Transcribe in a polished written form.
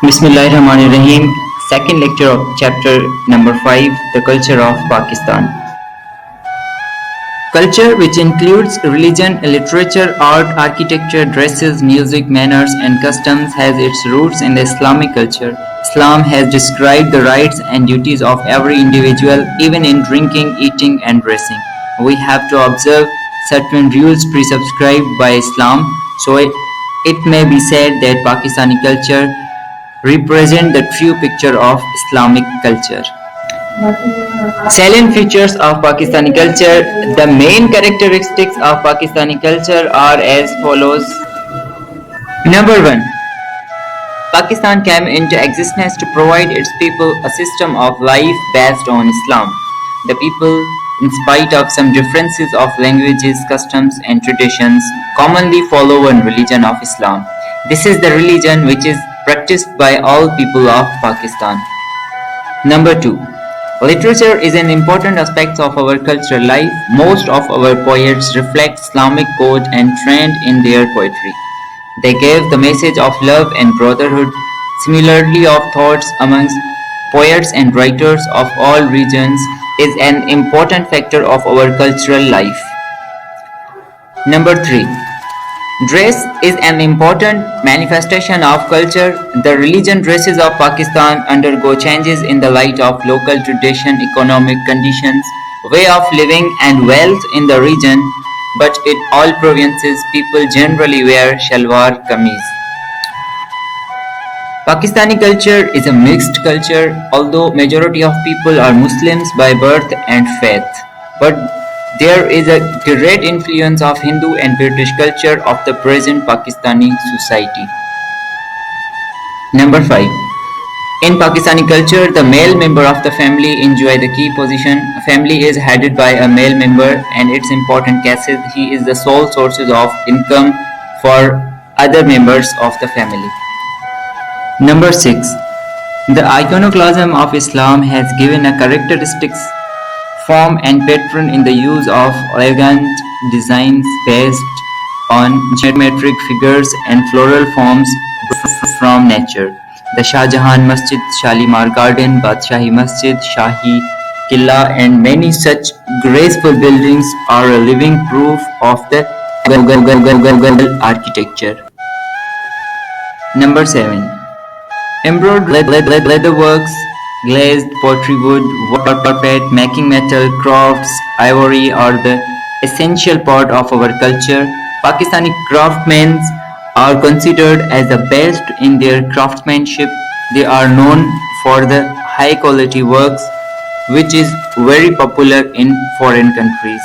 Bismillahirrahmanirrahim. Second lecture of chapter number 5, The Culture of Pakistan. Culture, which includes religion, literature, art, architecture, dresses, music, manners, and customs, has its roots in the Islamic culture. Islam has described the rights and duties of every individual, even in drinking, eating, and dressing. We have to observe certain rules prescribed by Islam, so it may be said that Pakistani culture represent the true picture of Islamic culture. Salient features of Pakistani culture. The main characteristics of Pakistani culture are as follows. Number 1. Pakistan came into existence to provide its people a system of life based on Islam. The people, in spite of some differences of languages, customs, and traditions, commonly follow one religion of Islam. This is the religion which is practiced by all people of Pakistan. Number 2. Literature is an important aspect of our cultural life. Most of our poets reflect Islamic code and trend in their poetry. They gave the message of love and brotherhood. Similarly, of thoughts amongst poets and writers of all regions is an important factor of our cultural life. Number 3. Dress is an important manifestation of culture. The religion dresses of Pakistan undergo changes in the light of local tradition, economic conditions, way of living and wealth in the region, but in all provinces people generally wear shalwar kameez. Pakistani culture is a mixed culture, although majority of people are Muslims by birth and faith, but there is a great influence of Hindu and British culture of the present Pakistani society. Number 5. In Pakistani culture, the male member of the family enjoy the key position. A family is headed by a male member, and its important cases he is the sole sources of income for other members of the family. Number 6. The iconoclasm of Islam has given a characteristics form and pattern in the use of elegant designs based on geometric figures and floral forms from nature. The Shah Jahan Masjid, Shalimar Garden, Badshahi Masjid, Shahi Qilla, and many such graceful buildings are a living proof of the Mughal architecture. Number 7. Embroidered leatherworks, glazed pottery wood, wall carpet, making metal, crafts, ivory are the essential part of our culture. Pakistani craftsmen are considered as the best in their craftsmanship. They are known for the high quality works which is very popular in foreign countries.